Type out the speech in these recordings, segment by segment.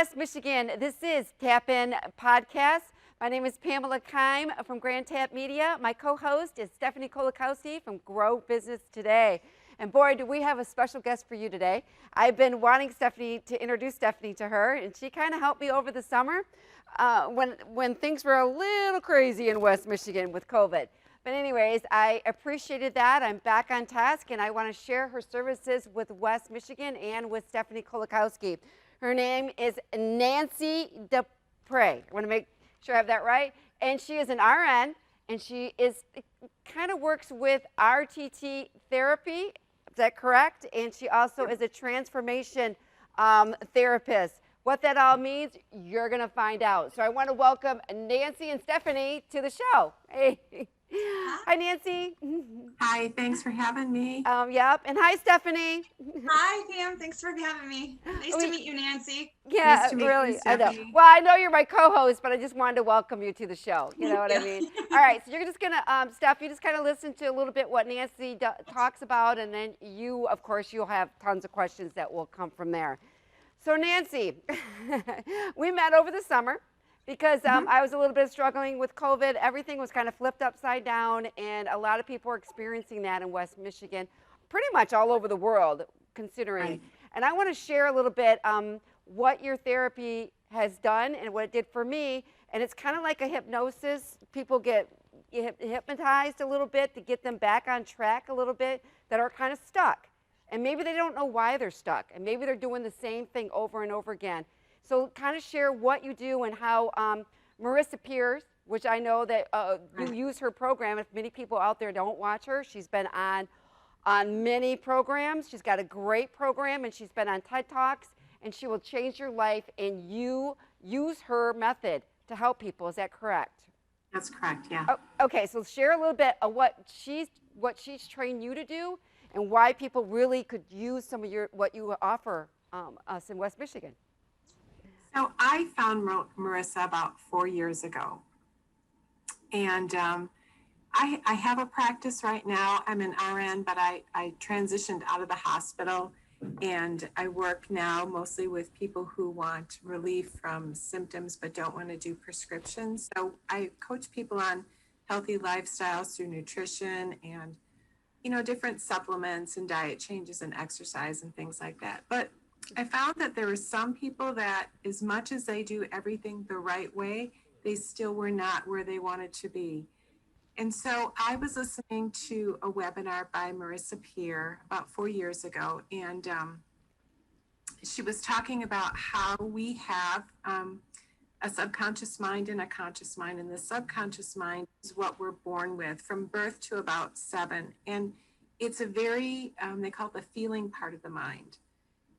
West Michigan. This is Tap In Podcast. My name is Pamela Keim from Grand Tap Media. My co-host is Stephanie Kolakowski from Grow Business Today. And boy, do we have a special guest for you today. I've been wanting Stephanie to introduce Stephanie to her, and she kind of helped me over the summer when things were a little crazy in West Michigan with COVID. But anyways, I appreciated that. I'm back on task, and I want to share her services with West Michigan and with Stephanie Kolakowski. Her name is Nancy Despres. I want to make sure I have that right. And she is an RN, and she kind of works with RTT therapy. Is that correct? And she also is a transformation therapist. What that all means, you're going to find out. So I want to welcome Nancy and Stephanie to the show. Hey. Hi, Nancy. Hi, thanks for having me. Yep. And hi, Stephanie. Hi, Pam. Thanks for having me. Nice to meet you, Nancy. Yeah, Nice to meet really. you, I know. Stephanie. Well, I know you're my co-host, but I just wanted to welcome you to the show. You know what I mean? All right. So you're just going to, Steph, you just kind of listen to a little bit what Nancy talks about, and then you, of course, you'll have tons of questions that will come from there. So, Nancy, we met over the summer. Because I was a little bit struggling with COVID. Everything was kind of flipped upside down, and a lot of people are experiencing that in West Michigan, pretty much all over the world, considering. Right. And I want to share a little bit what your therapy has done and what it did for me. And it's kind of like a hypnosis. People get hypnotized a little bit to get them back on track a little bit that are kind of stuck. And maybe they don't know why they're stuck. And maybe they're doing the same thing over and over again. So kind of share what you do and how Marissa Pierce, which I know that you use her program. If many people out there don't watch her, she's been on many programs. She's got a great program, and she's been on TED Talks, and she will change your life, and you use her method to help people. Is that correct? That's correct, yeah. Oh, okay, so share a little bit of what she's trained you to do and why people really could use some of what you offer us in West Michigan. So I found Marissa about 4 years ago. And I have a practice right now. I'm an RN, but I transitioned out of the hospital. And I work now mostly with people who want relief from symptoms but don't want to do prescriptions. So I coach people on healthy lifestyles through nutrition and, different supplements and diet changes and exercise and things like that. But I found that there were some people that, as much as they do everything the right way, they still were not where they wanted to be. And so I was listening to a webinar by Marissa Pierce about 4 years ago, and she was talking about how we have a subconscious mind and a conscious mind, and the subconscious mind is what we're born with from birth to about 7. And it's a very, they call it the feeling part of the mind.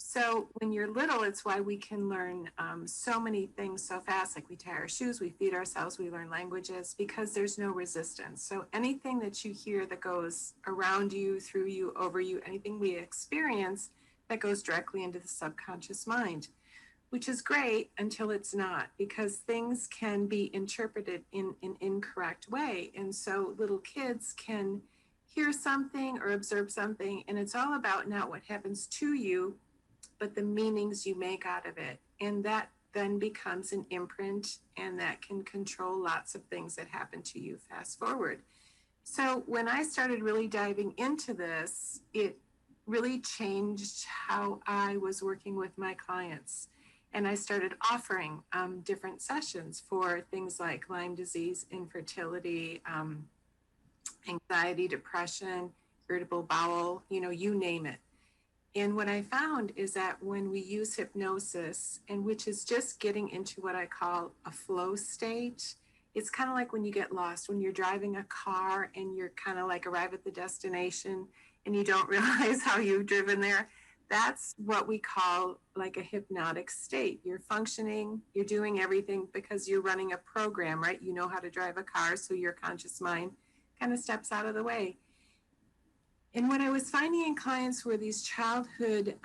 So when you're little, it's why we can learn so many things so fast. Like we tie our shoes, we feed ourselves, we learn languages because there's no resistance. So anything that you hear that goes around you, through you, over you, anything we experience that goes directly into the subconscious mind, which is great until it's not, because things can be interpreted in an incorrect way. And so little kids can hear something or observe something, and it's all about not what happens to you, but the meanings you make out of it. And that then becomes an imprint, and that can control lots of things that happen to you fast forward. So when I started really diving into this, it really changed how I was working with my clients. And I started offering different sessions for things like Lyme disease, infertility, anxiety, depression, irritable bowel, you name it. And what I found is that when we use hypnosis, and which is just getting into what I call a flow state, it's kind of like when you get lost, when you're driving a car and you're kind of like arrive at the destination and you don't realize how you've driven there. That's what we call like a hypnotic state. You're functioning, you're doing everything because you're running a program, right? You know how to drive a car, so your conscious mind kind of steps out of the way. And what I was finding in clients were these childhood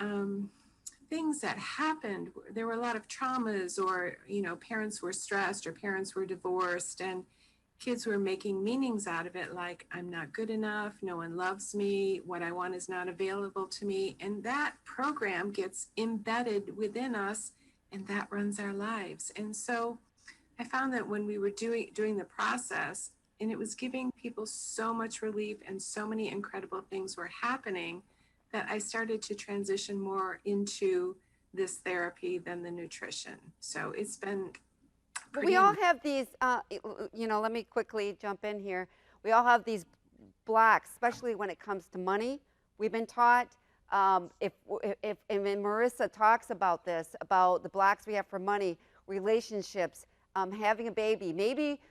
things that happened. There were a lot of traumas, or, parents were stressed or parents were divorced, and kids were making meanings out of it, like, I'm not good enough, no one loves me, what I want is not available to me. And that program gets embedded within us and that runs our lives. And so I found that when we were doing the process, and it was giving people so much relief and so many incredible things were happening, that I started to transition more into this therapy than the nutrition. So it's been But we pretty all amazing. have these, let me quickly jump in here. We all have these blocks, especially when it comes to money. We've been taught, and when Marissa talks about this, about the blocks we have for money, relationships, having a baby, maybe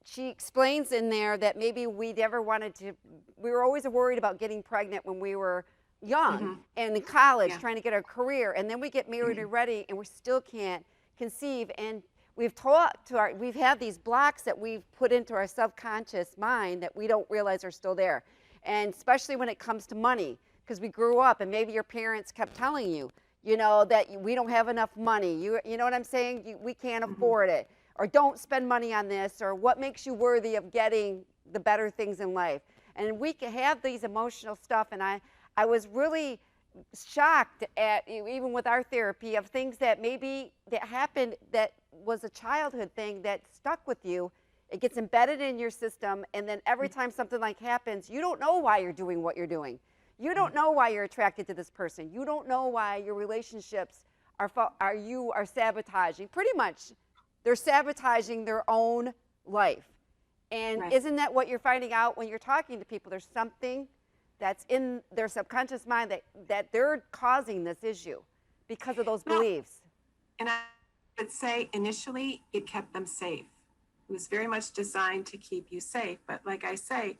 she explains in there that maybe we never wanted to, we were always worried about getting pregnant when we were young Mm-hmm. and in college Yeah. trying to get a career, and then we get married Mm-hmm. and ready and we still can't conceive. And we've taught to our, we've had these blocks that we've put into our subconscious mind that we don't realize are still there. And especially when it comes to money, because we grew up and maybe your parents kept telling you, that we don't have enough money. You know what I'm saying? We can't Mm-hmm. afford it, or don't spend money on this, or what makes you worthy of getting the better things in life. And we can have these emotional stuff. And I was really shocked at, even with our therapy, of things that maybe that happened that was a childhood thing that stuck with you. It gets embedded in your system, and then every time something like happens, you don't know why you're doing what you're doing. You don't know why you're attracted to this person. You don't know why your relationships are sabotaging. Pretty much, they're sabotaging their own life. And Right. isn't that what you're finding out when you're talking to people? There's something that's in their subconscious mind that they're causing this issue because of those Well, beliefs. and I would say initially it kept them safe. It was very much designed to keep you safe. But like I say,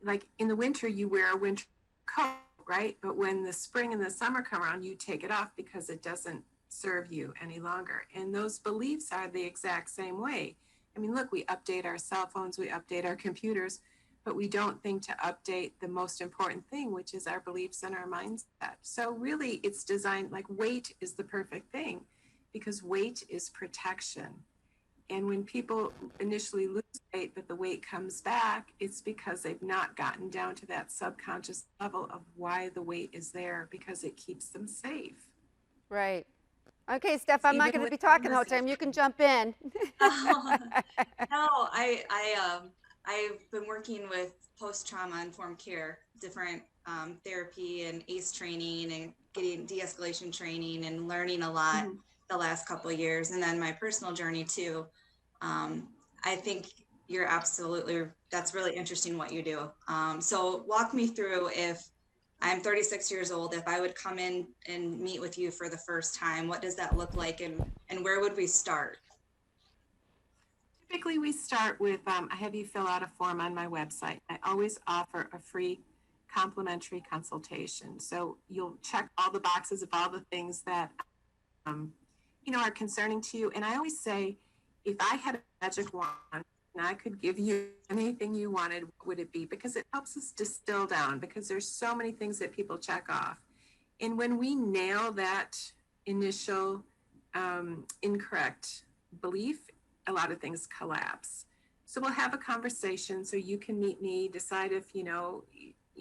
like in the winter, you wear a winter coat, right? But when the spring and the summer come around, you take it off because it doesn't serve you any longer. And those beliefs are the exact same way. I mean, look, we update our cell phones, we update our computers, but we don't think to update the most important thing, which is our beliefs and our mindset. So really it's designed, like weight is the perfect thing because weight is protection. And when people initially lose weight, but the weight comes back, it's because they've not gotten down to that subconscious level of why the weight is there, because it keeps them safe. Right. Okay, Steph, I'm not Even going to with be talking the whole time. You conversation. can jump in. Oh, no, I've been working with post-trauma informed care, different therapy and ACE training and getting de-escalation training and learning a lot Mhm. the last couple of years. And then my personal journey too. I think you're absolutely, that's really interesting what you do. So walk me through, if I'm 36 years old, if I would come in and meet with you for the first time, what does that look like, and where would we start? Typically, we start with I have you fill out a form on my website. I always offer a free complimentary consultation. So you'll check all the boxes of all the things that um, are concerning to you. And I always say, if I had a magic wand and I could give you anything you wanted, what would it be? Because it helps us distill down, because there's so many things that people check off. And when we nail that initial incorrect belief, a lot of things collapse. So we'll have a conversation so you can meet me, decide if,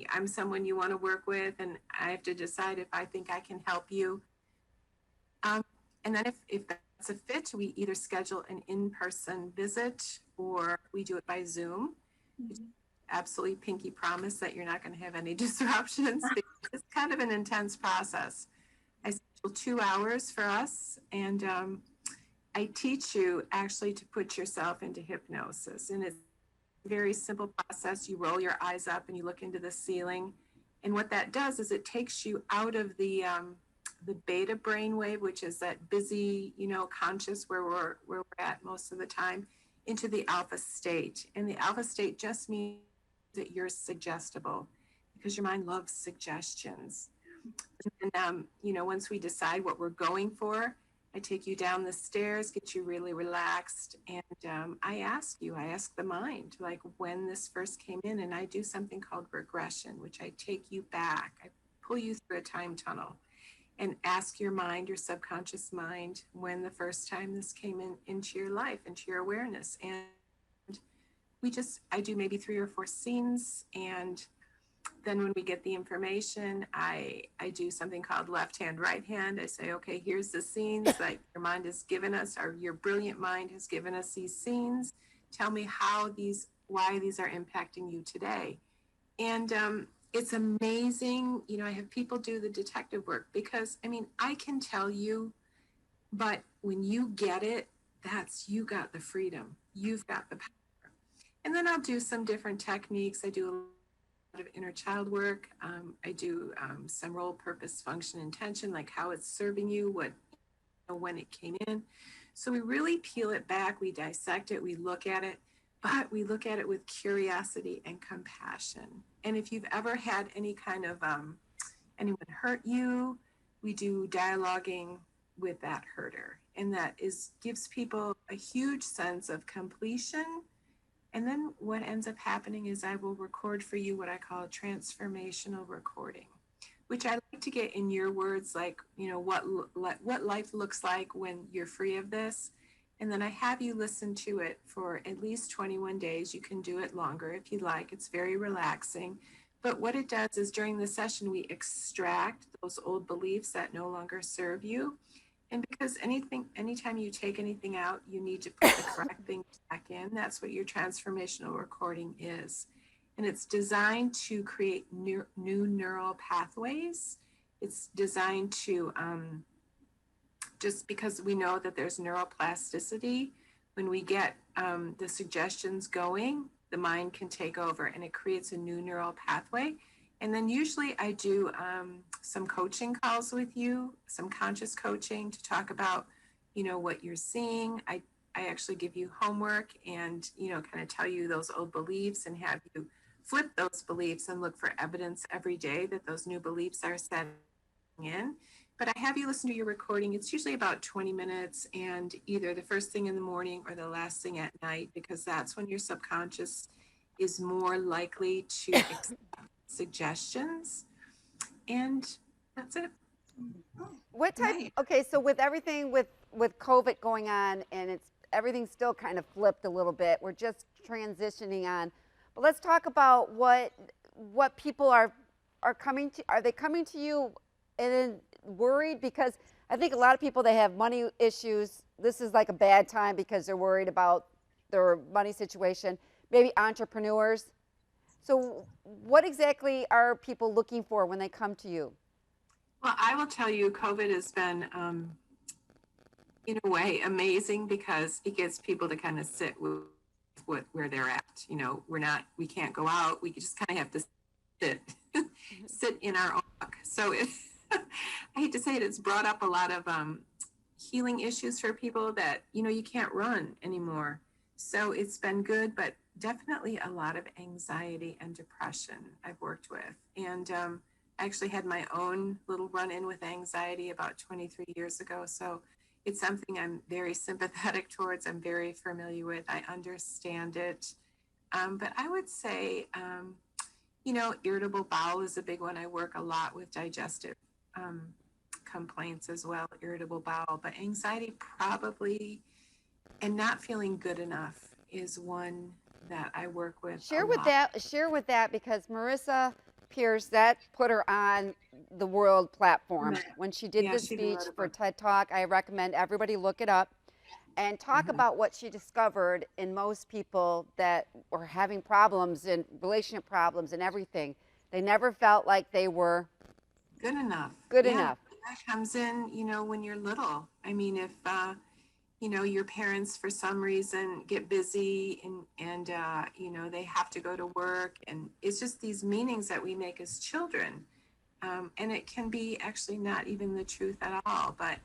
I'm someone you want to work with, and I have to decide if I think I can help you. And then if that's a fit, we either schedule an in-person visit or we do it by Zoom. Absolutely pinky promise that you're not going to have any disruptions, because it's kind of an intense process. I schedule 2 hours for us, and I teach you actually to put yourself into hypnosis. And it's a very simple process. You roll your eyes up and you look into the ceiling. And what that does is it takes you out of the beta brainwave, which is that busy, conscious where we're at most of the time, into the alpha state. And the alpha state just means that you're suggestible, because your mind loves suggestions. And once we decide what we're going for, I take you down the stairs, get you really relaxed, and I ask the mind, like when this first came in, and I do something called regression, which I take you back. I pull you through a time tunnel and ask your mind, your subconscious mind, when the first time this came into your life, into your awareness. And I do maybe 3 or 4 scenes, and then when we get the information, I do something called left hand, right hand. I say, okay, here's the scenes that your mind has given us, or your brilliant mind has given us these scenes. Tell me why these are impacting you today. And it's amazing. You know, I have people do the detective work because, I mean, I can tell you, but when you get it, you got the freedom. You've got the power. And then I'll do some different techniques. I do a lot of inner child work. I do some role, purpose, function, intention, like how it's serving you, when it came in. So we really peel it back, we dissect it, we look at it, but we look at it with curiosity and compassion. And if you've ever had any kind of anyone hurt you, we do dialoguing with that herder. And that gives people a huge sense of completion. And then what ends up happening is I will record for you what I call a transformational recording, which I like to get in your words, like, you know, what life looks like when you're free of this. And then I have you listen to it for at least 21 days. You can do it longer if you like. It's very relaxing. But what it does is during the session, we extract those old beliefs that no longer serve you. And because anytime you take anything out, you need to put the correct thing back in. That's what your transformational recording is. And it's designed to create new neural pathways. It's designed to, just because we know that there's neuroplasticity, when we get the suggestions going, the mind can take over and it creates a new neural pathway. And then usually I do some coaching calls with you, some conscious coaching to talk about, you know, what you're seeing. I actually give you homework and, you know, kind of tell you those old beliefs and have you flip those beliefs and look for evidence every day that those new beliefs are setting in. But I have you listen to your recording. It's usually about 20 minutes, and either the first thing in the morning or the last thing at night, because that's when your subconscious is more likely to accept suggestions. And that's it. What type? Right. Okay, so with everything with COVID going on, and everything's still kind of flipped a little bit. We're just transitioning on, but let's talk about what people are coming to. Are they coming to you and then worried? Because I think a lot of people, they have money issues. This is like a bad time because they're worried about their money situation. Maybe entrepreneurs. So what exactly are people looking for when they come to you? Well, I will tell you, COVID has been, in a way, amazing because it gets people to kind of sit with where they're at. You know, we can't go out. We just kind of have to sit, sit in our own book. So I hate to say it, it's brought up a lot of healing issues for people that, you know, you can't run anymore. So it's been good, but definitely a lot of anxiety and depression I've worked with. And I actually had my own little run-in with anxiety about 23 years ago. So it's something I'm very sympathetic towards. I'm very familiar with. I understand it. But I would say, you know, irritable bowel is a big one. I work a lot with digestive complaints as well, irritable bowel. But anxiety probably, and not feeling good enough is one that I work with a Share with lot. that because Marissa Pierce, that put her on the world platform when she did Yeah, the she speech wrote a for book. TED Talk. I recommend everybody look it up and talk Mhm. about what she discovered in most people that were having problems and relationship problems and everything. They never felt like they were Good enough. good Yeah, enough. that comes in, you know, when you're little. I mean, if you know, your parents for some reason get busy and you know, they have to go to work, and it's just these meanings that we make as children. And it can be actually not even the truth at all. But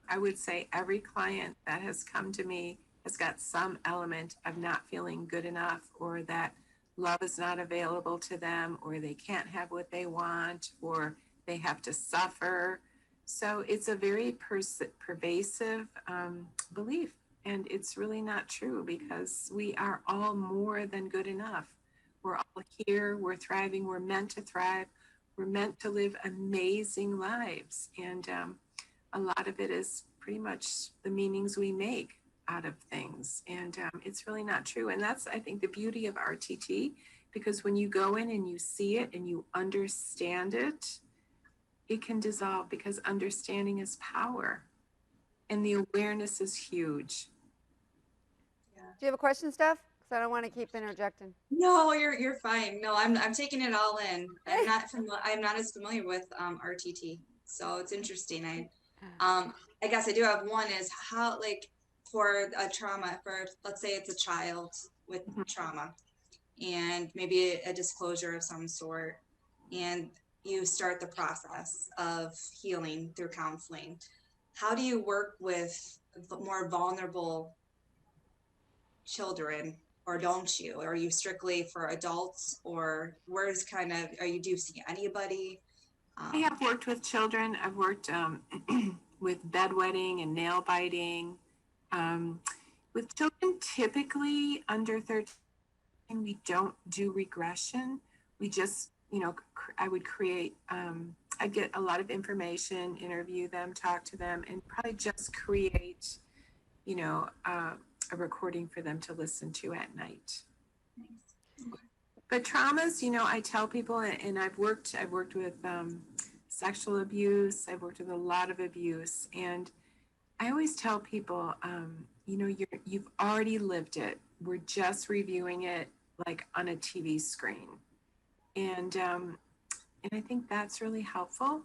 I would say every client that has come to me has got some element of not feeling good enough, or that love is not available to them, or they can't have what they want, or they have to suffer. So it's a very pervasive belief. And it's really not true because we are all more than good enough. We're all here, we're thriving, we're meant to thrive, we're meant to live amazing lives. And a lot of it is pretty much the meanings we make out of things. And it's really not true. And that's, I think, the beauty of RTT because when you go in and you see it and you understand it, it can dissolve, because understanding is power and the awareness is huge. Yeah. Do you have a question, Steph? Because I don't want to keep interjecting. No, you're fine. No, I'm taking it all in. I'm not as familiar with RTT, so it's interesting. I guess I do have one is how, like, for a trauma, for let's say it's a child with trauma and maybe a disclosure of some sort, and you start the process of healing through counseling. How do you work with more vulnerable children, or don't you? Are you strictly for adults, or where's kind of, do you see anybody? I have worked with children. I've worked with bedwetting and nail biting. With children typically under 13, we don't do regression. We just, I would create, I'd get a lot of information, interview them, talk to them, and probably just create, a recording for them to listen to at night. But traumas, I tell people, and I've worked with sexual abuse. I've worked with a lot of abuse, and I always tell people, you've already lived it. We're just reviewing it like on a TV screen, and I think that's really helpful.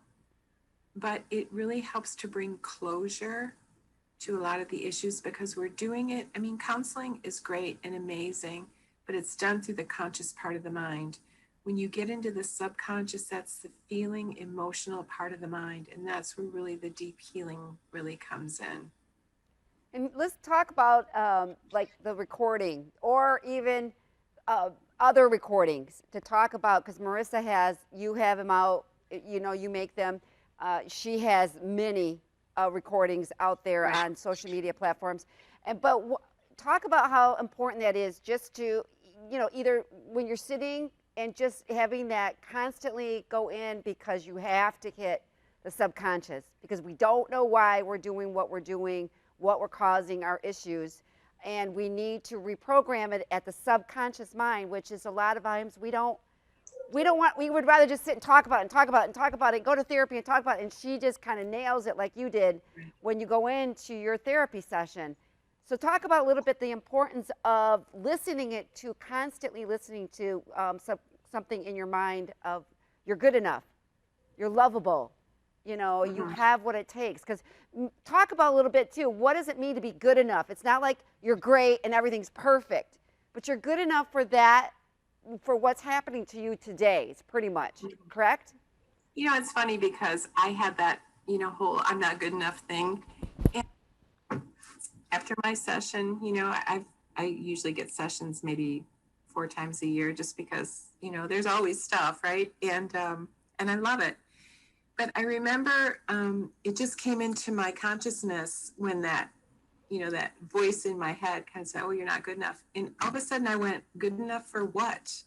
But it really helps to bring closure to a lot of the issues, because we're doing it. I mean, counseling is great and amazing, but it's done through the conscious part of the mind. When you get into the subconscious, that's the feeling, emotional part of the mind, and that's where really the deep healing really comes in. And let's talk about like the recording, or even other recordings to talk about, because Marissa you have them out, you make them. She has many recordings out there Right. on social media platforms. But talk about how important that is, just to, either when you're sitting and just having that constantly go in, because you have to hit the subconscious, because we don't know why we're doing, what we're causing our issues. And we need to reprogram it at the subconscious mind, which is a lot of times we would rather just sit and talk about it and talk about it and talk about it, go to therapy and talk about it. And she just kind of nails it, like you did when you go into your therapy session. So talk about a little bit the importance of constantly listening to something in your mind of, you're good enough, you're lovable, you have what it takes. Because talk about a little bit too, what does it mean to be good enough? It's not like you're great and everything's perfect, but you're good enough for what's happening to you today. It's pretty much correct. It's funny, because I had that, whole I'm not good enough thing. And after my session, I usually get sessions maybe 4 times a year, just because, there's always stuff, right? And I love it. But I remember it just came into my consciousness when that voice in my head kind of said, "Oh, you're not good enough." And all of a sudden I went, "Good enough for what?"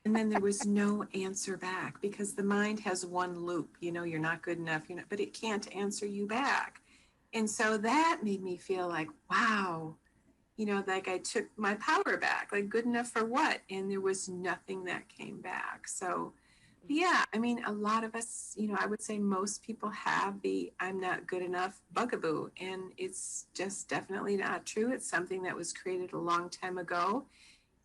And then there was no answer back, because the mind has one loop, you're not good enough, but it can't answer you back. And so that made me feel like, wow, like I took my power back, like, good enough for what? And there was nothing that came back. So yeah, I mean, a lot of us, I would say most people have the I'm not good enough bugaboo, and it's just definitely not true. It's something that was created a long time ago,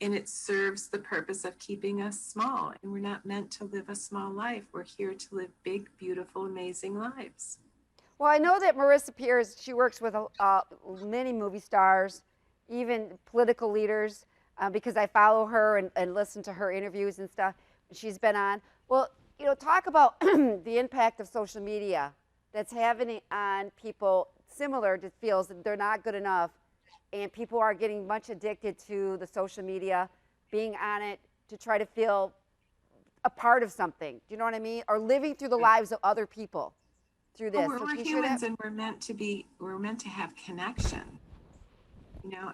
and it serves the purpose of keeping us small. And we're not meant to live a small life. We're here to live big, beautiful, amazing lives. Well, I know that Marissa Peers, she works with many movie stars, even political leaders, because I follow her and listen to her interviews and stuff she's been on. Well, talk about the impact of social media that's having on people similar to feels that they're not good enough, and people are getting much addicted to the social media, being on it to try to feel a part of something. Do you know what I mean? Or living through the lives of other people through this. We're humans, and we're meant to have connection,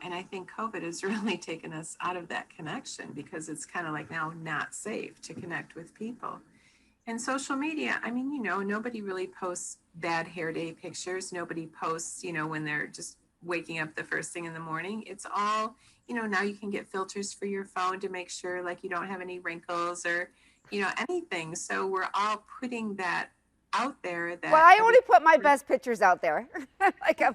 and I think COVID has really taken us out of that connection, because it's kind of like now not safe to connect with people. And social media, I mean, nobody really posts bad hair day pictures. Nobody posts, when they're just waking up the first thing in the morning. It's all, now you can get filters for your phone to make sure like you don't have any wrinkles or, anything. So we're all putting that out there that Well, I only put my best pictures out there. Like I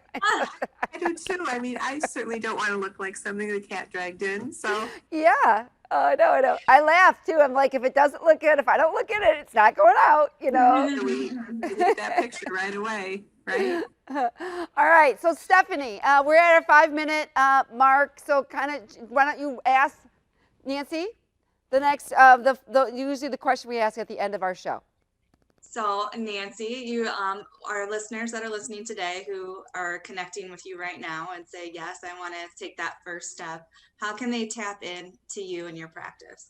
do too. I mean, I certainly don't want to look like something the cat dragged in. So yeah. I know. I laugh too. I'm like, if it doesn't look good, if I don't look at it, it's not going out, we delete that picture right away, right? All right. So Stephanie, we're at our 5-minute mark. So kind of, why don't you ask Nancy the next, usually the question we ask at the end of our show. So Nancy, you our listeners that are listening today who are connecting with you right now and say, yes, I want to take that first step. How can they tap in to you and your practice?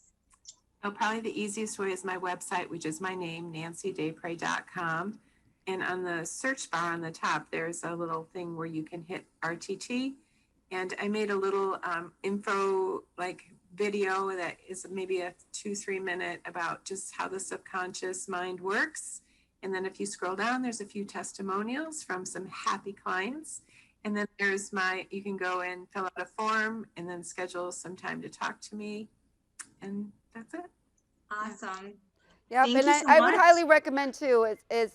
Oh, probably the easiest way is my website, which is my name, nancydaypray.com. And on the search bar on the top, there's a little thing where you can hit RTT. And I made a little info video that is maybe a 2-3 minute about just how the subconscious mind works. And then if you scroll down, there's a few testimonials from some happy clients. And then there's you can go and fill out a form and then schedule some time to talk to me. And that's it. Awesome. Yeah, Thank and you so I would much. highly recommend too is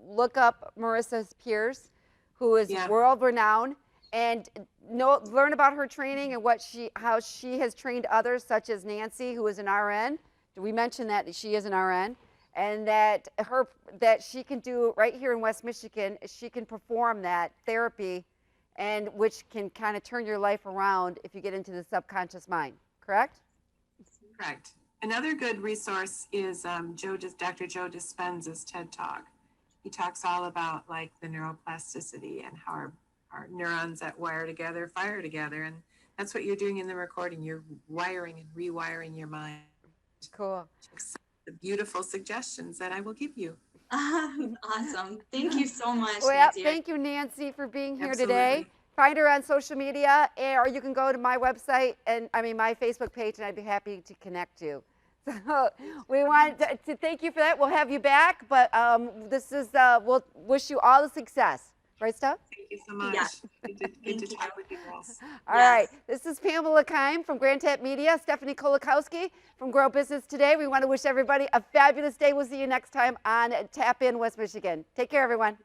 look up Marissa's peers, who is world renowned, and learn about her training and how she has trained others, such as Nancy, who is an RN. We mentioned that she is an RN, and that she can do right here in West Michigan. She can perform that therapy, and which can kind of turn your life around if you get into the subconscious mind. Correct? Correct. Another good resource is Dr. Joe Dispenza's TED Talk. He talks all about like the neuroplasticity and how our neurons that wire together fire together, and that's what you're doing in the recording. You're wiring and rewiring your mind. Cool. The beautiful suggestions that I will give you. Awesome. Thank you so much, Well, Nancy. thank you, Nancy, for being here Absolutely. today. Find her on social media, or you can go to my website and my Facebook page, and I'd be happy to connect you. So we want to thank you for that. We'll have you back, but we'll wish you all the success. Right, Steph? Thank you so much. Yeah. Good to talk with you girls. All right. This is Pamela Keim from Grand Tap Media, Stephanie Kolakowski from Grow Business Today. We want to wish everybody a fabulous day. We'll see you next time on Tap In West Michigan. Take care, everyone.